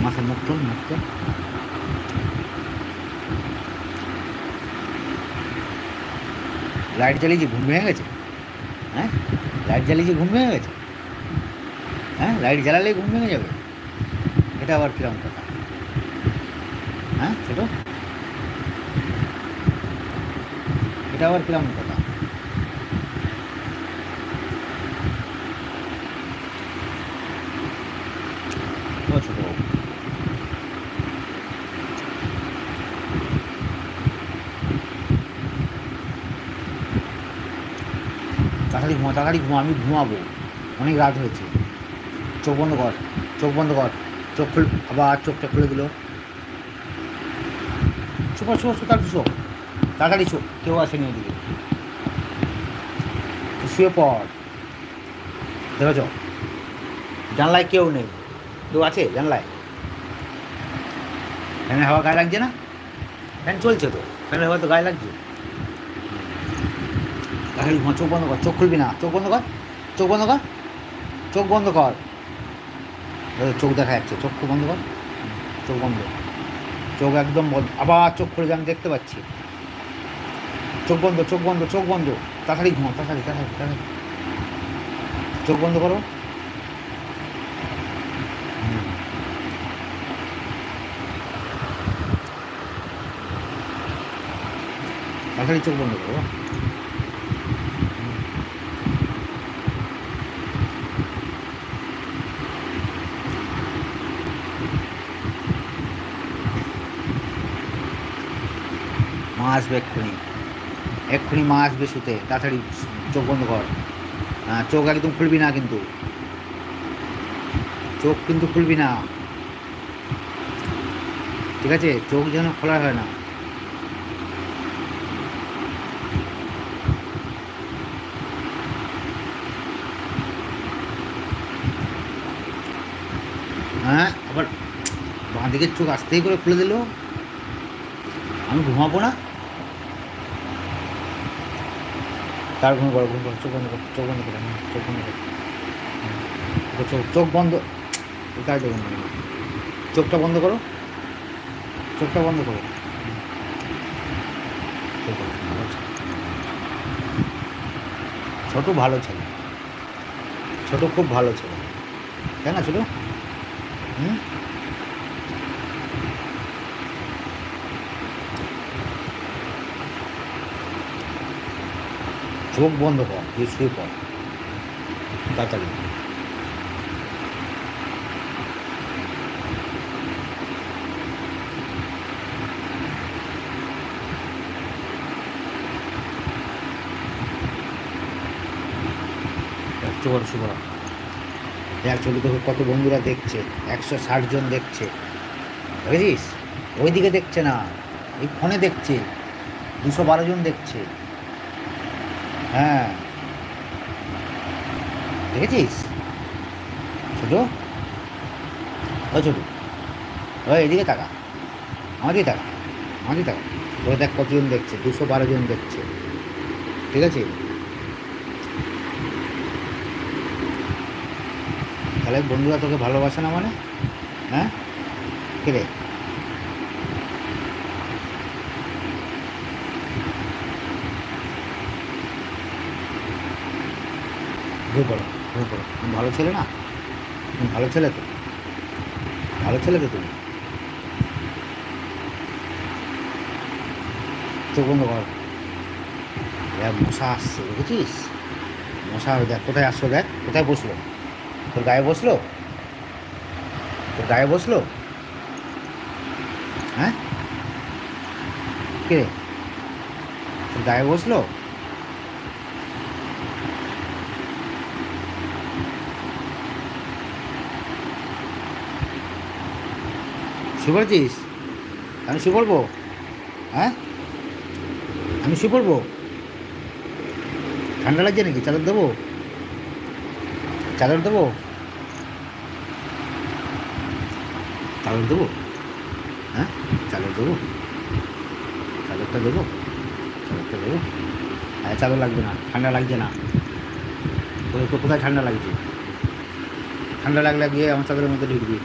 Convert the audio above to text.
মাথায় মুখ তোল, মুখ তোল। লাইট জ্বালিয়েছি, ঘুম ভেঙে গেছে? হ্যাঁ, লাইট জ্বালিয়েছি, ঘুম ভেঙে গেছে? হ্যাঁ, লাইট জ্বালালেই ঘুম ভেঙে যাবে? এটা আবার কিরম কথা? হ্যাঁ ছোটো, এটা আবার কিরম কথা? ও ছোটো বাবু, তাড়াতাড়ি ঘুমা, তাড়াতাড়ি ঘুমা, আমি ঘুমাবো, অনেক রাত হয়েছে। চোখ বন্ধ কর, চোখ বন্ধ কর, চোখ খুল, আবার চোখটা খুলে দিল। শো শো শো, তাড়াতাড়ি শো, তাড়াতাড়ি শো, কেউ আসেনি এদিকে, শুয়ে পড়। দেখেছ, জানলায় কেউ নেই, কেউ আছে জানলায়? ফ্যানের হাওয়া গায়ে লাগছে না? ফ্যান চলছে তো, ফ্যানের হাওয়া তো গায়ে লাগছে। তাড়াতাড়ি ঘুমা, চোখ বন্ধ কর, চোখ খুলবি না, চোখ বন্ধ কর, চোখ বন্ধ কর, চোখ বন্ধ কর। চোখ দেখা যাচ্ছে, চোখ বন্ধ কর, চোখ বন্ধ, চোখ একদম বন্ধ, আবার চোখ খুলে আমি দেখতে পাচ্ছি। চোখ বন্ধ, চোখ বন্ধ, চোখ বন্ধ, তাড়াতাড়ি ঘুমো, তাড়াতাড়ি তাড়াতাড়ি তাড়াতাড়ি, চোখ বন্ধ করো। তাড়াতাড়ি চোখ বন্ধ করো। মা আসবে এক্ষুনি, এক্ষুনি মা আসবে শুতে, তাড়াতাড়ি চোখ বন্ধ কর। হ্যাঁ, চোখ একদম খুলবি না কিন্তু, চোখ কিন্তু খুলবি না, ঠিক আছে? চোখ যেন খোলা হয় না। হ্যাঁ, আবার বাঁ দিকের চোখ আস্তেই করে খুলে দিল। আমি ঘুমাবো না? তার ঘুম করো, ঘুম করো, চোখ বন্ধ করো, চোখ বন্ধ করো, চোখ বন্ধ করো, চোখ চোখ বন্ধ, তাই দেখুন, চোখটা বন্ধ করো, চোখটা বন্ধ করো। ছোটো ভালো ছেলে, ছোটো খুব ভালো ছেলে, তাই না ছোটো? হুম, চোখ বন্ধ কর, দিয়ে শুয়ে পড় তাড়াতাড়ি। একটু বড় শুভ, অ্যাকচুয়ালি তোকে কত বন্ধুরা দেখছে, 160 জন দেখছে, বুঝেছিস? ওইদিকে দেখছে না, এই ফোনে দেখছে, 212 জন দেখছে। হ্যাঁ, দেখেছিস ছোটো? ও ছোটো, ওই এদিকে তাকা, আমাদেরই তাকা, আমাদেরই তাকা, ওই দেখ কতজন দেখছে, 212 জন দেখছে, ঠিক আছে? তাহলে বন্ধুরা তোকে ভালোবাসে না মানে? হ্যাঁ, কে রে? ঘুরে পড়ো, ঘুরে পড়ো, তুমি ভালো ছেলে না? তুমি ভালো ছেলে তো, ভালো ছেলে তো তুমি। চোখ বন্ধ কর, মশা আসছে, দেখেছিস? মশা, দেখ কোথায় আসলো, দেখ কোথায় বসলো, তোর গায়ে বসলো, তোর গায়ে বসলো? হ্যাঁ, কে রে, তোর গায়ে বসলো? শুয়ে পড়েছিস? আমি শুয়ে পড়বো? হ্যাঁ, আমি শুয়ে পড়বো? ঠান্ডা লাগছে নাকি? চাদর দেবো, চাদর দেবো, চাদর দেবো? হ্যাঁ, চাদর দেবো, চাদরটা দেবো, চাদরটা দেবো? হ্যাঁ, চাদর লাগবে না, ঠান্ডা লাগছে না। তোর কোথায় ঠান্ডা লাগছে? ঠান্ডা লাগলে গিয়ে আমার চাদরের মধ্যে ঢুকবি।